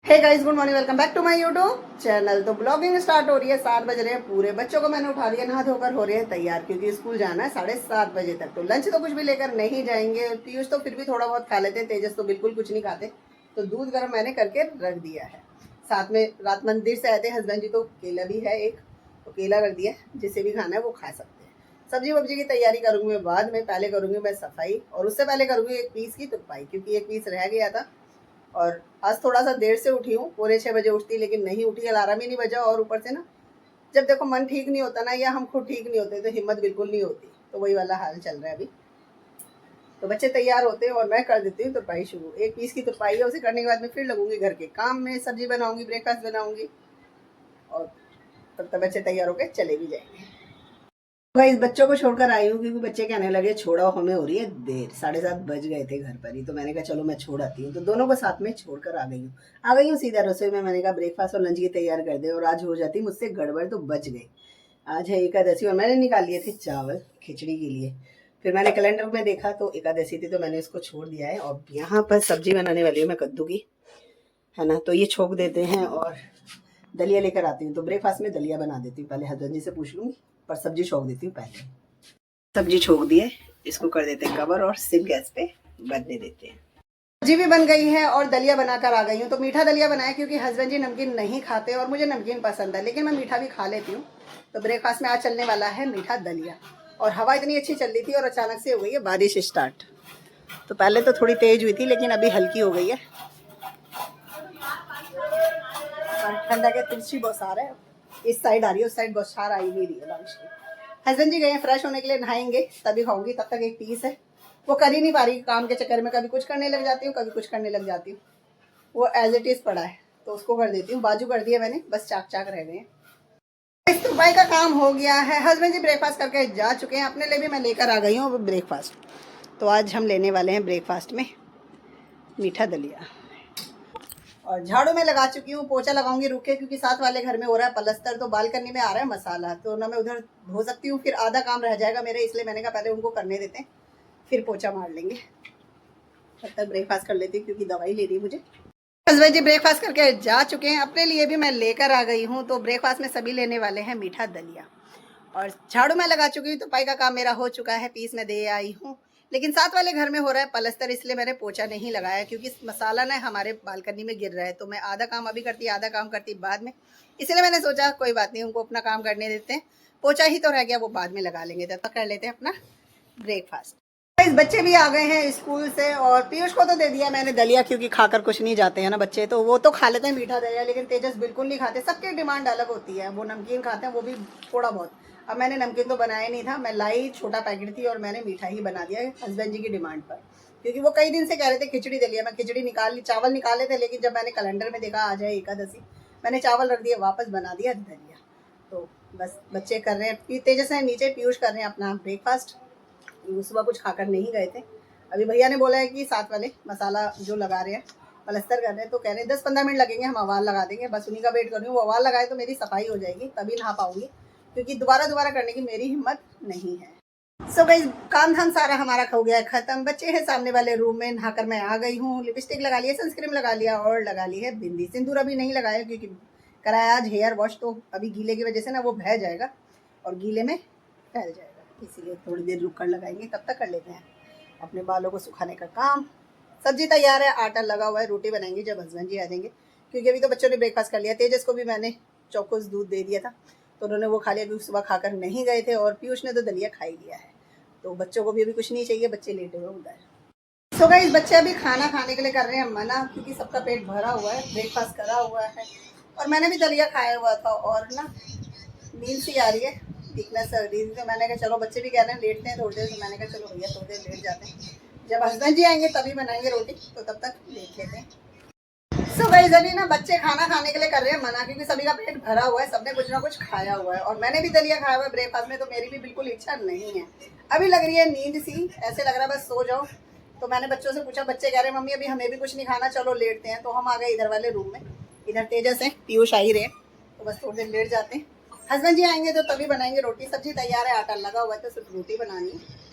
Hey guys, good morning, welcome back to my YouTube channel. तो blogging start हो रही है, 7 बज रहे हैं पूरे। बच्चों को मैंने उठा दिया, नहा धोकर हो रहे हैं तैयार, क्योंकि स्कूल जाना है 7:30 बजे तक। तो लंच तो कुछ भी लेकर नहीं जाएंगे। पीयूष तो फिर भी थोड़ा बहुत खा लेते हैं, तेजस तो बिल्कुल कुछ नहीं खाते। तो दूध गर्म मैंने करके रख दिया है। साथ में रात मंदिर से आए थे हस्बैंड जी, तो केला भी है एक, तो केला रख दिया, जिसे भी खाना है वो खा सकते हैं। सब्जी वब्जी की तैयारी करूंगी मैं बाद में, पहले करूंगी मैं सफाई, और उससे पहले करूंगी एक पीस की तुरपाई, क्योंकि एक पीस रह गया था। और आज थोड़ा सा देर से उठी हूँ, 5:45 उठती, लेकिन नहीं उठी, अलार्म ही नहीं बजा। और ऊपर से ना, जब देखो मन ठीक नहीं होता ना, या हम खुद ठीक नहीं होते, तो हिम्मत बिल्कुल नहीं होती। तो वही वाला हाल चल रहा है अभी। तो बच्चे तैयार होते हैं और मैं कर देती हूँ तुरपाई शुरू। एक पीस की तुरपाई है, उसे करने के बाद में फिर लगूंगी घर के काम में, सब्जी बनाऊंगी, ब्रेकफास्ट बनाऊंगी, और तब तक बच्चे तैयार होकर चले भी जाएंगे। भाई इस बच्चों को छोड़कर आई हूँ, क्योंकि बच्चे कहने लगे छोड़ो, हमें हो रही है देर, 7:30 बज गए थे घर पर ही। तो मैंने कहा चलो मैं छोड़ आती हूँ। तो दोनों को साथ में छोड़कर आ गई हूँ सीधा रसोई में। मैंने कहा ब्रेकफास्ट और लंच की तैयार कर दे, और आज हो जाती मुझसे गड़बड़, तो बच गई। आज है एकादशी, और मैंने निकाल लिए थे चावल खिचड़ी के लिए। फिर मैंने कैलेंडर में देखा तो एकादशी थी, तो मैंने इसको छोड़ दिया है। और यहाँ पर सब्जी बनाने वाली हूँ मैं कद्दू की, है ना। तो ये छोंक देते हैं, और दलिया लेकर आती हूँ। तो ब्रेकफास्ट में दलिया बना देती हूँ, पहले हस्बैंड जी से पूछ लूँगी, पर सब्जी छोंक देती हूँ पहले। सब्जी छोंक दिए, इसको कर देते हैं कवर, और सिम गैस पे बनने देते हैं। सब्जी भी बन गई है और दलिया बनाकर आ गई हूँ। तो मीठा दलिया बनाया, क्योंकि हस्बैंड जी नमकीन नहीं खाते और मुझे नमकीन पसंद है, लेकिन मैं मीठा भी खा लेती हूँ। तो ब्रेकफास्ट में आज चलने वाला है मीठा दलिया। और हवा इतनी अच्छी चल रही थी, और अचानक से हो गई है बारिश स्टार्ट। तो पहले तो थोड़ी तेज हुई थी, लेकिन अभी हल्की हो गई है। और ठंडा के तिरछी बौछार है, इस साइड आ रही है, उस साइड बौछार आई नहीं रही है बारिश की। हस्बैंड जी गए हैं फ्रेश होने के लिए, नहाएंगे तभी खाऊंगी। तब तक एक पीस है, वो कर ही नहीं पा रही काम के चक्कर में। कभी कुछ करने लग जाती हूँ, कभी कुछ करने लग जाती हूँ। वो एज इट इज पड़ा है, तो उसको कर देती हूँ। बाजू कर दिया मैंने, बस चाक चाक रह गए हैं। इस तुरपाई का काम हो गया है। हस्बैंड जी ब्रेकफास्ट करके जा चुके हैं, अपने लिए भी मैं लेकर आ गई हूँ ब्रेकफास्ट। तो आज हम लेने वाले हैं ब्रेकफास्ट में मीठा दलिया। और झाड़ू में लगा चुकी हूँ, पोछा लगाऊंगी रुक के, क्योंकि साथ वाले घर में हो रहा है पलस्तर। तो बालकनी में आ रहा है मसाला, तो ना मैं उधर धो सकती हूँ, फिर आधा काम रह जाएगा मेरे, इसलिए मैंने कहा पहले उनको करने देते हैं, फिर पोछा मार लेंगे। तब तक ब्रेकफास्ट कर लेती हूँ, क्योंकि दवाई ले रही है मुझे। हस्बैंड जी ब्रेकफास्ट करके जा चुके हैं, अपने लिए भी मैं लेकर आ गई हूँ। तो ब्रेकफास्ट में सभी लेने वाले हैं मीठा दलिया। और झाड़ू में लगा चुकी हूँ, तो पाई का काम मेरा हो चुका है, पीस में दे आई हूँ। लेकिन साथ वाले घर में हो रहा है पलस्तर, इसलिए मैंने पोछा नहीं लगाया, क्योंकि मसाला ना हमारे बालकनी में गिर रहा है। तो मैं आधा काम अभी करती, आधा काम करती बाद में, इसलिए मैंने सोचा कोई बात नहीं, उनको अपना काम करने देते हैं। पोछा ही तो रह गया, वो बाद में लगा लेंगे। तब तक कर लेते हैं अपना ब्रेकफास्ट। इस बच्चे भी आ गए हैं स्कूल से, और पीयूष को तो दे दिया मैंने दलिया, क्योंकि खाकर कुछ नहीं जाते हैं ना बच्चे, तो वो तो खा लेते हैं मीठा दलिया, लेकिन तेजस बिल्कुल नहीं खाते। सबकी डिमांड अलग होती है, वो नमकीन खाते हैं, वो भी थोड़ा बहुत। अब मैंने नमकीन तो बनाया नहीं था, मैं लाई छोटा पैकेट थी, और मैंने मीठा ही बना दिया हस्बैंड जी की डिमांड पर, क्योंकि वो कई दिन से कह रहे थे खिचड़ी दलिया। मैं खिचड़ी निकाल ली, चावल निकाले थे, लेकिन जब मैंने कैलेंडर में देखा आज है एकादशी, मैंने चावल रख दिए, वापस बना दिया दलिया। तो बस बच्चे कर रहे हैं, तेजस है नीचे, पीयूष कर रहे हैं अपना ब्रेकफास्ट। सुबह कुछ खाकर नहीं गए थे। अभी भैया ने बोला है कि साथ वाले मसाला जो लगा रहे हैं, पलस्तर कर रहे हैं, तो कह रहे हैं 10-15 मिनट लगेंगे, हम अवाल लगा देंगे। बस उन्हीं का वेट कर रही हूँ, वो अवाल लगाए तो मेरी सफाई हो जाएगी, तभी नहा पाऊंगी, क्योंकि दोबारा दोबारा करने की मेरी हिम्मत नहीं है। सो गाइस, काम धाम सारा हमारा हो गया है खत्म। बच्चे हैं सामने वाले रूम में, नहाकर मैं आ गई हूँ। लिपस्टिक लगा लिया, सनस्क्रीन लगा लिया, और लगा ली है बिंदी। सिंदूर अभी नहीं लगाया, क्योंकि कराया आज हेयर वॉश, तो अभी गीले की वजह से ना वो बह जाएगा और गीले में फैल जाएगा, इसीलिए थोड़ी देर रुक कर लगाएंगे। तब तक कर लेते हैं अपने बालों को सुखाने का काम। सब्जी तैयार है, आटा लगा हुआ है, रोटी बनाएंगे जब हस्बैंड जी आ जाएंगे, क्योंकि अभी तो बच्चों ने ब्रेकफास्ट कर लिया। तेजस को भी मैंने चौकोस दूध दे दिया था, तो उन्होंने वो खा लिया, क्योंकि सुबह खाकर नहीं गए थे। और पीयूष ने तो दलिया खा ही लिया है, तो बच्चों को भी अभी कुछ नहीं चाहिए, बच्चे लेटे हुए उधर। सो गाइस, बच्चे अभी खाना खाने के लिए कर रहे हैं मना, क्योंकि सबका पेट भरा हुआ है, ब्रेकफास्ट करा हुआ है, और मैंने भी दलिया खाया हुआ था। और ना नींद सी आ रही है, वीकनेस सर्दी, तो मैंने कहा चलो, बच्चे भी कह रहे हैं लेटते हैं थोड़ी देर, तो मैंने कहा चलो भैया थोड़ी देर लेट जाते हैं, जब हस्बैंड जी आएंगे तभी बनाएंगे रोटी, तो तब तक लेट लेते हैं। सो गाइस, अभी ना बच्चे खाना खाने के लिए कर रहे हैं मना, क्योंकि सभी का पेट भरा हुआ है, सबने कुछ ना कुछ खाया हुआ है, और मैंने भी दलिया खाया हुआ है ब्रेकफास्ट में, तो मेरी भी बिल्कुल इच्छा नहीं है। अभी लग रही है नींद सी, ऐसे लग रहा है बस सो जाओ। तो मैंने बच्चों से पूछा, बच्चे कह रहे हैं मम्मी अभी हमें भी कुछ नहीं खाना, चलो लेटते हैं। तो हम आ गए इधर वाले रूम में, इधर तेजस है, पीयूष आ ही रहे, तो बस थोड़ी देर लेट जाते हैं। हस्बैंड जी आएंगे तो तभी बनाएंगे रोटी। सब्जी तैयार है, आटा लगा हुआ है, तो सिर्फ रोटी बनानी है।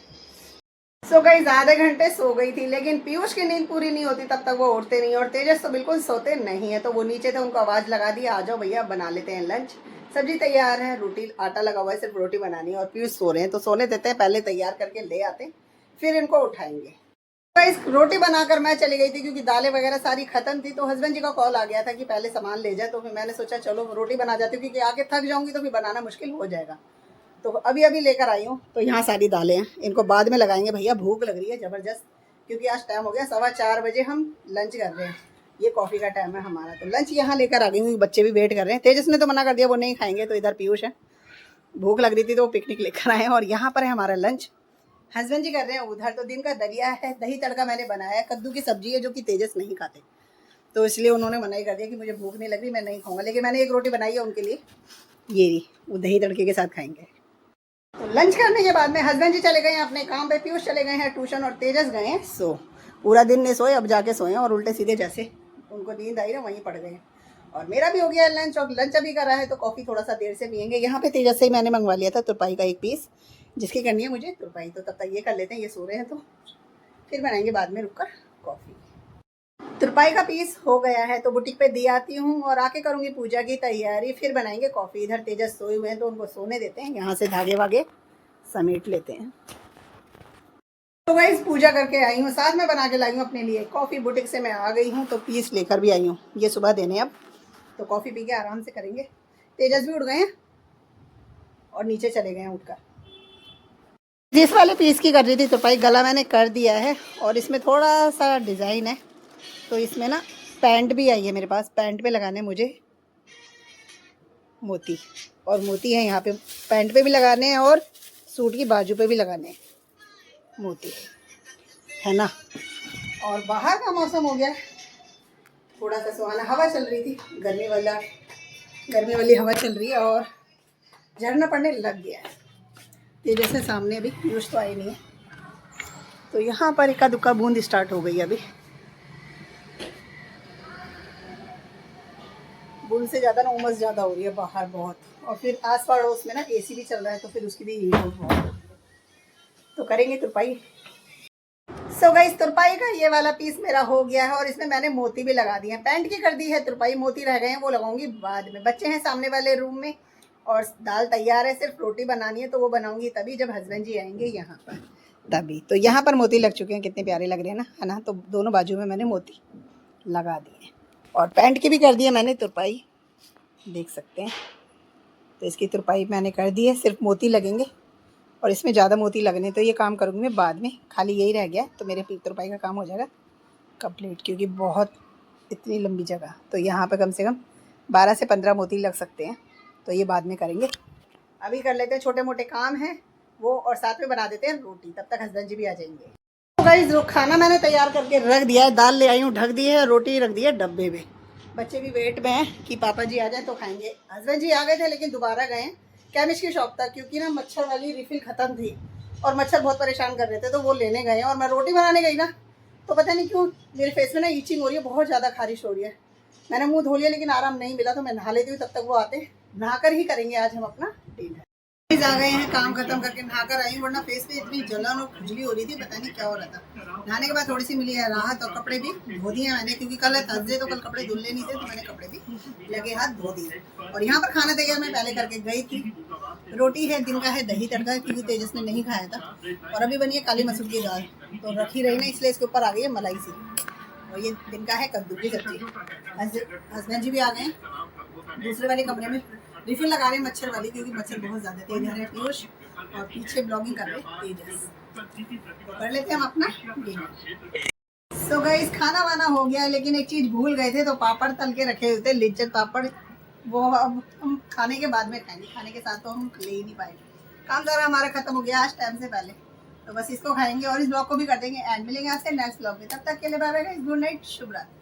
सो गई आधे घंटे सो गई थी, लेकिन पीयूष की नींद पूरी नहीं होती तब तक वो उठते नहीं, और तेजस तो बिल्कुल सोते नहीं है। तो वो नीचे थे, उनको आवाज़ लगा दी, आ जाओ भैया बना लेते हैं लंच। सब्जी तैयार है, रोटी आटा लगा हुआ है, सिर्फ रोटी बनानी है। और पीयूष सो रहे हैं तो सोने देते हैं, पहले तैयार करके ले आते हैं, फिर इनको उठाएंगे। गाइस रोटी बनाकर मैं चली गई थी क्योंकि दालें वगैरह सारी खत्म थी। तो हस्बैंड जी का कॉल आ गया था कि पहले सामान ले जाए, तो फिर मैंने सोचा चलो रोटी बना जाती हूँ, क्योंकि आके थक जाऊंगी तो फिर बनाना मुश्किल हो जाएगा। तो अभी अभी लेकर आई हूँ। तो यहाँ सारी दालें हैं, इनको बाद में लगाएंगे। भैया भूख लग रही है ज़बरदस्त, क्योंकि आज टाइम हो गया 4:15 बजे, हम लंच कर रहे हैं। ये कॉफ़ी का टाइम है हमारा। तो लंच यहाँ लेकर आ गई हूँ, बच्चे भी वेट कर रहे हैं। तेजस ने तो मना कर दिया, वो नहीं खाएंगे। तो इधर पीयूष है, भूख लग रही थी तो वो पिकनिक लेकर आए हैं। और यहाँ पर है हमारा लंच, हस्बैंड जी कर रहे हैं उधर। तो दिन का दलिया है, दही तड़का मैंने बनाया है, कद्दू की सब्जी है जो कि तेजस नहीं खाते, तो इसलिए उन्होंने मना ही कर दिया कि मुझे भूख नहीं लग रही, मैं नहीं खाऊंगा। लेकिन मैंने एक रोटी बनाई है उनके लिए, ये रही, वो दही तड़के के साथ खाएंगे। तो लंच करने के बाद में हस्बैंड जी चले गए हैं अपने काम पे, पीयूष चले गए हैं ट्यूशन, और तेजस गए हैं सो। पूरा दिन नहीं सोए, अब जाके सोए और उल्टे सीधे जैसे उनको नींद आई ना वहीं पड़ गए। और मेरा भी हो गया है लंच, और लंच अभी करा है तो कॉफ़ी थोड़ा सा देर से पियेंगे। यहाँ पे तेजस से ही मैंने मंगवा लिया था तुरपाई का एक पीस, जिसकी करनी है मुझे तुरपाई। तो तब तक ये कर लेते हैं, ये सो रहे हैं तो फिर बनाएंगे बाद में रुककर कॉफ़ी। तुरपाई का पीस हो गया है तो बुटीक पे दी आती हूँ, और आके करूँगी पूजा की तैयारी, फिर बनाएंगे कॉफ़ी। इधर तेजस सोए हुए हैं तो उनको सोने देते हैं, यहाँ से धागे वागे समेट लेते हैं। तो गाइस पूजा करके आई हूँ, साथ में बना के लाई हूँ अपने लिए कॉफ़ी। बुटीक से मैं आ गई हूँ तो पीस लेकर भी आई हूँ, ये सुबह देने। अब तो कॉफ़ी पी के आराम से करेंगे। तेजस भी उठ गए हैं और नीचे चले गए हैं उठकर। जिस वाले पीस की कर रही थी तुरपाई, गला मैंने कर दिया है, और इसमें थोड़ा सा डिज़ाइन है। तो इसमें ना पैंट भी आई है मेरे पास, पैंट पे लगाने मुझे मोती, और मोती है यहाँ पे पैंट पे भी लगाने हैं, और सूट की बाजू पे भी लगाने हैं मोती, है ना। और बाहर का मौसम हो गया थोड़ा सा सुहाना, हवा चल रही थी, गर्मी वाली हवा चल रही है, और झरना पड़ने लग गया है। तेजस से सामने अभी पीयूष तो आए नहीं है, तो यहाँ पर इक्का दुक्का बूंद स्टार्ट हो गई अभी। बूंद से ज़्यादा ना उमस ज़्यादा हो रही है बाहर बहुत, और फिर आस पड़ोस में ना एसी भी चल रहा है, तो फिर उसकी भी हीट बहुत हो रही है। तो करेंगे तुरपाई। सो गाइस तुरपाई का ये वाला पीस मेरा हो गया है, और इसमें मैंने मोती भी लगा दिए हैं। पैंट की कर दी है तुरपाई, मोती रह गए हैं, वो लगाऊंगी बाद में। बच्चे हैं सामने वाले रूम में, और दाल तैयार है, सिर्फ रोटी बनानी है। तो वो बनाऊंगी तभी जब हस्बैंड जी आएंगे यहाँ पर, तभी। तो यहाँ पर मोती लग चुके हैं, कितने प्यारे लग रहे हैं ना, है ना। तो दोनों बाजू में मैंने मोती लगा दिए, और पैंट की भी कर दी है मैंने तुरपाई, देख सकते हैं। तो इसकी तुरपाई मैंने कर दी है, सिर्फ मोती लगेंगे, और इसमें ज़्यादा मोती लगने तो ये काम करूँगी मैं बाद में। खाली यही रह गया तो मेरे तुरपाई का काम हो जाएगा कंप्लीट, क्योंकि बहुत इतनी लंबी जगह, तो यहाँ पे कम से कम 12 से 15 मोती लग सकते हैं। तो ये बाद में करेंगे, अभी कर लेते हैं छोटे मोटे काम हैं वो, और साथ में बना देते हैं रोटी, तब तक हस्बैंड जी भी आ जाएंगे। तो गाइस जो खाना मैंने तैयार करके रख दिया है, दाल ले आई हूँ ढक दी है, रोटी रख दी है डब्बे में। बच्चे भी वेट में हैं कि पापा जी आ जाए तो खाएंगे। हस्बैंड जी आ गए थे लेकिन दोबारा गए केमिस्ट की शॉप तक, क्योंकि ना मच्छर वाली रिफिल ख़त्म थी, और मच्छर बहुत परेशान कर रहे थे, तो वो लेने गए हैं। और मैं रोटी बनाने गई ना, तो पता नहीं क्यों मेरे फेस में ना ईचिंग हो रही है, बहुत ज़्यादा खारिश हो रही है। मैंने मुंह धो लिया लेकिन आराम नहीं मिला, तो मैं नहा लेती हूँ, तब तक वो आते, नहाकर ही करेंगे आज हम अपना डिनर। आ गए हैं काम खत्म करके, नहाकर आई, वरना फेस पे इतनी जलन और खुजली हो रही थी, पता नहीं क्या हो रहा था। नहाने के बाद थोड़ी सी मिली है राहत, और कपड़े भी धो दिए मैंने, क्योंकि कल है थर्सडे, तो कल कपड़े धुलने नहीं थे, तो मैंने कपड़े भी लगे हाथ धो दिए। और यहाँ पर खाना तैयार मैं पहले करके गई थी। रोटी है, दिन का है दही तड़का, क्योंकि तेजस ने नहीं खाया था, और अभी बनी है काली मसूर की दाल, तो रखी रही ना, इसलिए इसके ऊपर आ गई है मलाई सी। और ये दिन का है कद्दू की सब्जी। हस्बैंड जी भी आ गए दूसरे वाले कमरे में, रिफिल लगा रहे हैं मच्छर वाली, क्योंकि मच्छर बहुत ज़्यादा तेज है पीयूष, और पीछे ब्लॉगिंग कर रहे हैं तेजस। तो कर लेते हैं हम अपना डिनर। सो गाइस खाना वाना हो गया, लेकिन एक चीज़ भूल गए थे, तो पापड़ तल के रखे हुए थे, लिज्जत पापड़, वो अब हम खाने के बाद में खाएंगे, खाने के साथ तो हम ले ही नहीं पाएंगे। काम सारा हमारा खत्म हो गया आज टाइम से पहले, तो बस इसको खाएंगे, और इस ब्लॉग को भी कर देंगे एंड। मिलेंगे आपसे नेक्स्ट ब्लॉग में, तब तक के लिए bye bye guys, good night, शुभ रात्रि।